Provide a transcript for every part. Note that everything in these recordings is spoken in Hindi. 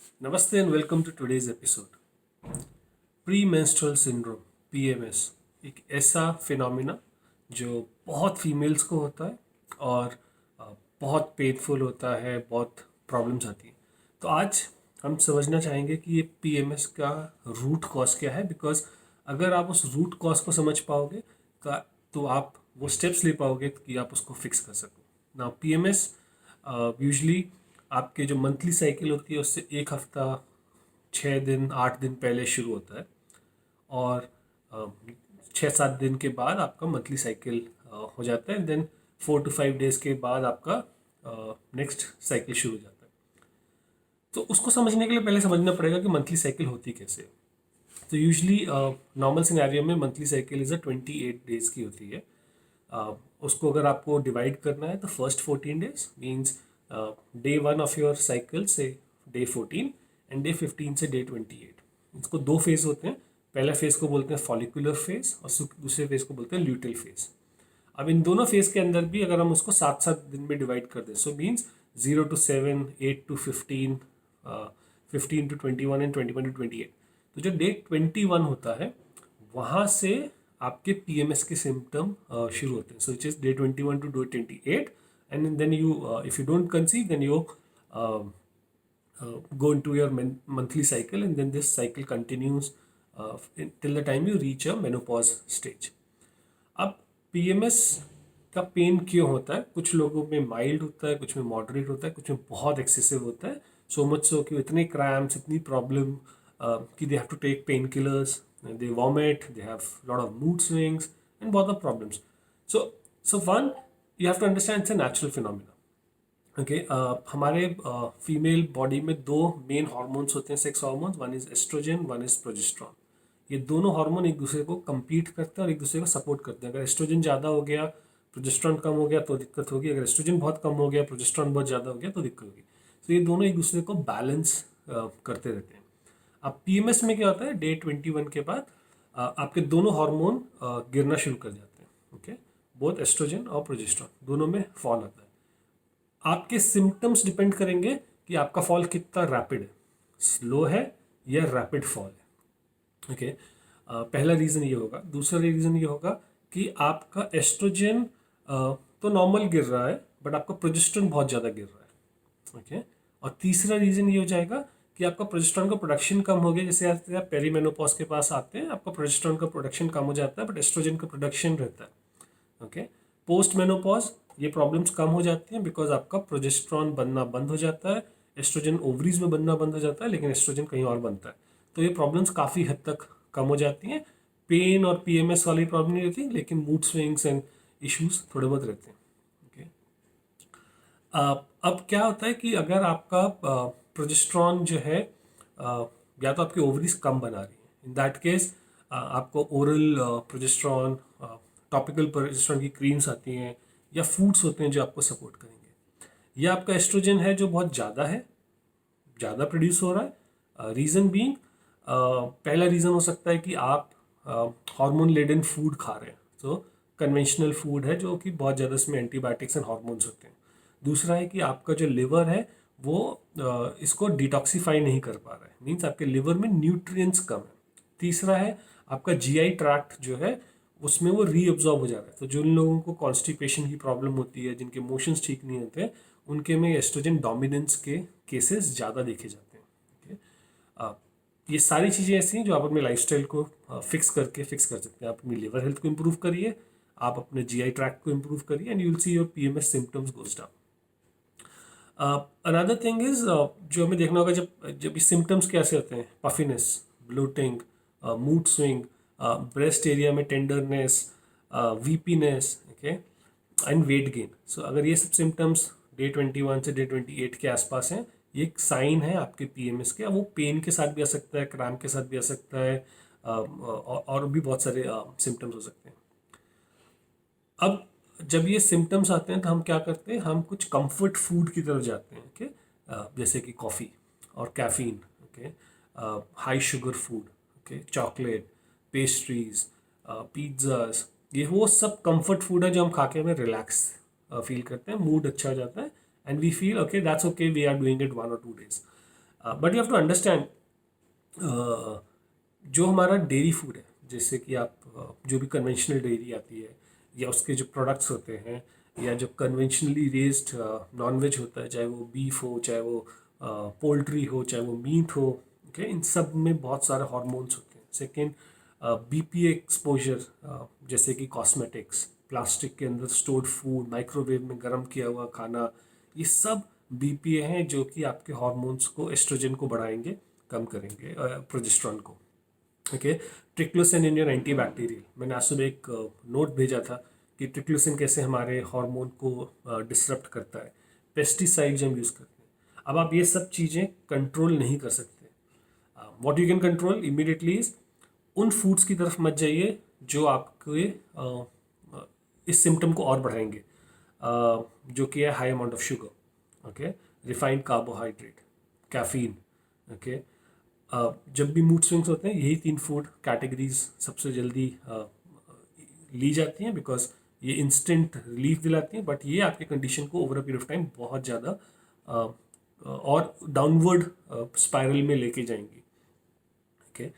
Namaste and welcome to today's episode. Pre menstrual syndrome PMS एक ऐसा फिनोमिना जो बहुत फीमेल्स को होता है और बहुत पेनफुल होता है, बहुत प्रॉब्लम्स आती हैं। तो आज हम समझना चाहेंगे कि ये PMS का रूट कॉज क्या है, बिकॉज अगर आप उस रूट कॉज को समझ पाओगे तो आप वो स्टेप्स ले पाओगे कि आप उसको फिक्स कर सको ना। PMS यूजली आपके जो मंथली साइकिल होती है उससे एक हफ्ता 6 दिन 8 दिन पहले शुरू होता है और 6-7 दिन के बाद आपका मंथली साइकिल हो जाता है। देन 4 to 5 डेज के बाद आपका नेक्स्ट साइकिल शुरू हो जाता है। तो उसको समझने के लिए पहले समझना पड़ेगा कि मंथली साइकिल होती कैसे है। तो यूजली नॉर्मल सिनेरियो में मंथली साइकिल इज़ 28 डेज की होती है। उसको अगर आपको डिवाइड करना है तो first 14 days means day 1 of your cycle से डे 14 एंड डे 15 से डे 28। इसको दो फेज होते हैं। पहला फेज को बोलते हैं फॉलिकुलर फेज और दूसरे फेज को बोलते हैं ल्यूटेल फेज। अब इन दोनों फेज के अंदर भी अगर हम उसको 7-7 दिन में डिवाइड कर दें, so means 0 to 7, 8 to 15, 15 to 21 and 21 to 28। तो जो डे 21 होता है वहाँ से आपके PMS के सिम्टम शुरू होते हैं। So it is day 21 to day 28 and then you if you don't conceive then you go into your monthly cycle, and then this cycle continues till the time you reach a menopause stage. अब PMS का पेन क्यों होता है? कुछ लोगों में माइल्ड होता है, कुछ में मॉडरेट होता है, कुछ में बहुत एक्सेसिव होता है। सो मच सो कि इतने क्रैम्प्स, इतनी प्रॉब्लम कि they have to take painkillers, they vomit, they have lot of mood swings and बहुत of problems. So one, you have to understand it's a natural phenomena. Okay, हमारे फीमेल बॉडी में दो मेन हार्मोन्स होते हैं, sex hormones. One is estrogen, one is progesterone. ये दोनों हार्मोन एक दूसरे को compete करते हैं और एक दूसरे को सपोर्ट करते हैं। अगर एस्ट्रोजन ज़्यादा हो गया, प्रोजेस्ट्रॉन कम हो गया तो दिक्कत होगी। अगर एस्ट्रोजन बहुत कम हो गया, प्रोजेस्ट्रॉन बहुत ज़्यादा हो गया तो दिक्कत होगी। तो ये दोनों एक दूसरे को बैलेंस करते रहते हैं। अब PMS में क्या होता है, डे 21 के बाद आपके दोनों हार्मोन गिरना शुरू कर जाते हैं। ओके, बोथ एस्ट्रोजन और प्रोजेस्ट्रॉन दोनों में फॉल आता है। आपके सिम्टम्स डिपेंड करेंगे कि आपका फॉल कितना रैपिड है, स्लो है या रैपिड फॉल है। ओके, पहला रीज़न ये होगा। दूसरा रीज़न ये होगा कि आपका एस्ट्रोजन तो नॉर्मल गिर रहा है बट आपका प्रोजेस्टेरोन बहुत ज़्यादा गिर रहा है। ओके, और तीसरा रीज़न ये हो जाएगा कि आपका प्रोजेस्टेरोन का प्रोडक्शन कम हो गया। जैसे आप पेरीमेनोपॉज के पास आते हैं, आपका प्रोजेस्टेरोन का प्रोडक्शन कम हो जाता है बट एस्ट्रोजन का प्रोडक्शन रहता है। ओके, पोस्ट मेनोपॉज ये प्रॉब्लम्स कम हो जाती हैं बिकॉज आपका प्रोजेस्टेरोन बनना बंद हो जाता है, एस्ट्रोजन ओवरीज में बनना बंद हो जाता है, लेकिन एस्ट्रोजन कहीं और बनता है। तो ये प्रॉब्लम्स काफ़ी हद तक कम हो जाती हैं। पेन और PMS वाली प्रॉब्लम नहीं रहती, लेकिन मूड स्विंग्स एंड इश्यूज थोड़े बहुत रहते हैं। ओके, अब क्या होता है कि अगर आपका प्रोजेस्टेरोन जो है या तो आपकी ओवरीज कम बना रही है, इन दैट केस आपको ओरल प्रोजेस्टेरोन, टॉपिकल प्रोजेस्टेरोन की क्रीम्स आती हैं या फूड्स होते हैं जो आपको सपोर्ट करेंगे। या आपका एस्ट्रोजन है जो बहुत ज़्यादा है, ज़्यादा प्रोड्यूस हो रहा है। रीज़न बीइंग, पहला रीज़न हो सकता है कि आप हार्मोन लेडन फूड खा रहे हैं, तो कन्वेंशनल फूड है जो कि बहुत ज़्यादा इसमें एंटीबायोटिक्स एंड हार्मोन्स होते हैं। दूसरा है कि आपका जो लिवर है वो इसको डिटॉक्सीफाई नहीं कर पा रहा है, मीन्स आपके लिवर में न्यूट्रिएंट्स कम है। तीसरा है आपका GI ट्रैक्ट जो है उसमें वो रीअब्जॉर्ब हो जा रहा है। तो जिन लोगों को कॉन्स्टिपेशन की प्रॉब्लम होती है, जिनके मोशंस ठीक नहीं होते, उनके में एस्ट्रोजन डोमिनेंस के केसेस ज़्यादा देखे जाते हैं। ये सारी चीज़ें ऐसी हैं जो आप अपने लाइफस्टाइल को फिक्स कर सकते हैं। आप अपनी लिवर हेल्थ को इम्प्रूव करिए, आप अपने GI ट्रैक्ट को इम्प्रूव करिए and you will see your PMS symptoms goes down. Another thing is, जो हमें देखना होगा, जब जब ये सिम्टम्स कैसे होते हैं, puffiness, bloating, mood swing, breast area में tenderness, weepiness, okay, and weight gain. So अगर ये सब सिम्टम्स डे 21 से डे 28 के आसपास हैं, ये एक साइन है आपके PMS के। अब वो पेन के साथ भी आ सकता है, क्रैम्प के साथ भी आ सकता है, और भी बहुत सारे सिम्टम्स हो सकते हैं। अब जब ये सिम्टम्स आते हैं तो हम क्या करते हैं, हम कुछ कंफर्ट फूड की तरफ जाते हैं। ओके, जैसे कि कॉफ़ी और caffeine, okay, high sugar food, okay, chocolate, pastries, pizzas, ये वो सब कंफर्ट फूड है जो हम खा के हमें रिलैक्स फील करते हैं, मूड अच्छा हो जाता है and we feel okay that's okay, we are doing it 1 or 2 days। But you have to understand जो हमारा डेयरी फूड है, जैसे कि आप जो भी कन्वेंशनल डेयरी आती है या उसके जो प्रोडक्ट्स होते हैं, या जो कन्वेंशनली रेज्ड नॉन वेज होता है, चाहे वो बीफ हो, चाहे वो पोल्ट्री हो, चाहे वो मीट हो, ओके, इन सब में बहुत सारे हार्मोन्स होते हैं। सेकेंड, बीपीए एक्सपोजर, जैसे कि कॉस्मेटिक्स, प्लास्टिक के अंदर स्टोर्ड फूड, माइक्रोवेव में गर्म किया हुआ खाना, ये सब बीपीए हैं जो कि आपके हार्मोन्स को, एस्ट्रोजन को बढ़ाएंगे, कम करेंगे, प्रोजेस्टेरॉन को। ओके, ट्रिक्लोसिन इन योर एंटीबैक्टीरियल, मैंने आज सुबह एक नोट भेजा था कि ट्रिक्लोसिन कैसे हमारे हार्मोन को डिसरप्ट करता है। पेस्टिसाइड्स हम यूज़ करते हैं। अब आप ये सब चीज़ें कंट्रोल नहीं कर सकते। What you can control immediately is, उन फूड्स की तरफ मत जाइए जो आपके इस सिम्टम को और बढ़ाएंगे, जो कि है high amount of sugar, okay, refined carbohydrate, caffeine, okay. जब भी मूड स्विंग्स होते हैं, यही 3 फूड कैटेगरीज सबसे जल्दी ली जाती हैं, बिकॉज ये इंस्टेंट रिलीफ दिलाती हैं, बट ये आपके कंडीशन को over a period of time बहुत ज़्यादा और डाउनवर्ड स्पाइरल में लेके जाएंगी। ओके,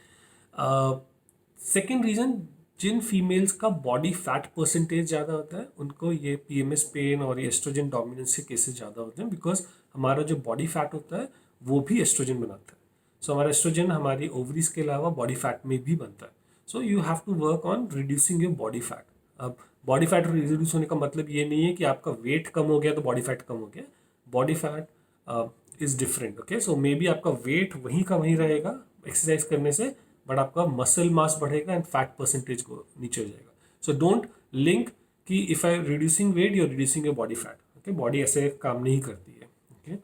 सेकेंड रीज़न, जिन फीमेल्स का बॉडी फैट परसेंटेज ज़्यादा होता है उनको ये पीएमएस पेन और ये एस्ट्रोजन डोमिनेंस के केसेस ज़्यादा होते हैं, बिकॉज हमारा जो बॉडी फैट होता है वो भी एस्ट्रोजन बनाता है। सो हमारा एस्ट्रोजन हमारी ओवरीज के अलावा बॉडी फैट में भी बनता है। So you have to work on reducing your body fat. अब बॉडी फैट रिड्यूस होने का मतलब ये नहीं है कि आपका वेट कम हो गया तो बॉडी फैट कम हो गया। Body fat is different, okay. So may be आपका वेट वहीं का वहीं रहेगा एक्सरसाइज करने से, बट आपका मसल मास बढ़ेगा एंड फैट परसेंटेज को नीचे हो जाएगा। सो डोंट लिंक कि if I reducing weight you are reducing your body fat, okay. Body ऐसे काम नहीं करती है, okay.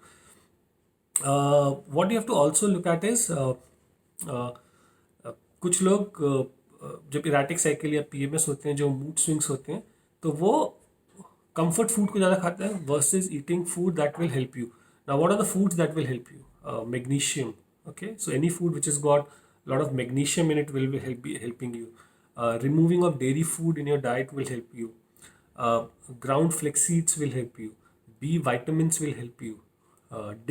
What you have to also look at is, कुछ लोग जब इराटिक साइकिल या पीएमएस होते हैं, जो मूड स्विंग्स होते हैं, तो वो कंफर्ट फूड को ज़्यादा खाते हैं versus eating food that will help you. Now what are the foods that will help you? Magnesium, okay, so any food which has got a lot of magnesium in it will be helping you. Removing of dairy food in your diet will help you. Ground flax seeds will help you. B vitamins will help you.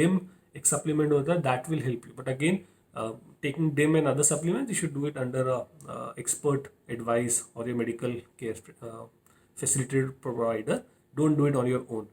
DIM एक supplement होता है, that will help you, but again taking DIM and other supplements you should do it under a expert advice or your medical care facilitated provider. Don't do it on your own.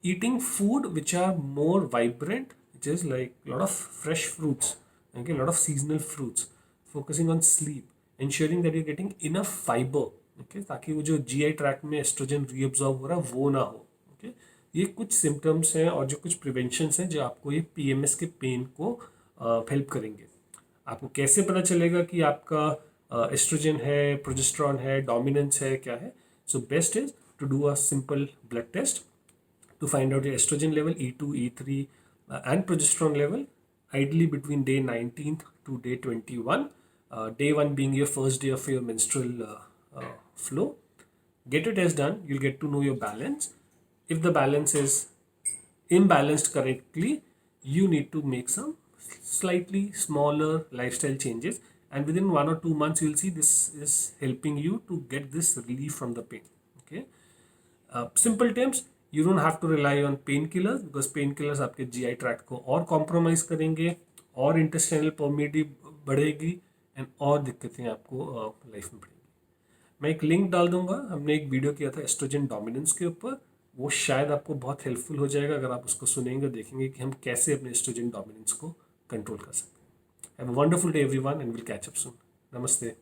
Eating food which are more vibrant, which is like a lot of fresh fruits, okay, a lot of seasonal fruits, focusing on sleep, ensuring that you're getting enough fiber, okay, ताकि वो जो GI ट्रैक में एस्ट्रोजन रीअब्जॉर्ब हो रहा है वो ना हो, okay। ये कुछ सिम्टम्स हैं और जो कुछ प्रिवेंशंस हैं जो आपको ये PMS के पेन को हेल्प करेंगे। आपको कैसे पता चलेगा कि आपका एस्ट्रोजन है, प्रोजेस्टेरॉन है, डोमिनेंस है, क्या है? So best is to do a simple blood test to find out your estrogen level, E2, E3, and progesterone level, ideally between day 19th to day 21. Day 1 being your first day of your menstrual flow. Get your test done, you'll get to know your balance. If the balance is imbalanced correctly, you need to make some slightly smaller lifestyle changes, and within 1 or 2 months you'll see this is helping you to get this relief from the pain, okay। simple terms, you don't have to rely on painkillers because painkillers आपके GI ट्रैक्ट को और कॉम्प्रोमाइज़ करेंगे और इंटेस्टाइनल परमिटी बढ़ेगी एंड और दिक्कतें आपको लाइफ में बढ़ेंगी। मैं एक लिंक डाल दूंगा, हमने एक वीडियो किया था एस्ट्रोजन डोमिनेंस के ऊपर, वो शायद आपको बहुत हेल्पफुल हो जाएगा अगर आप उसको सुनेंगे, देखेंगे कि हम कैसे अपने एस्ट्रोजन डोमिनेंस को कंट्रोल कर सकते हैं। Have a wonderful day everyone and will catch up सून। नमस्ते।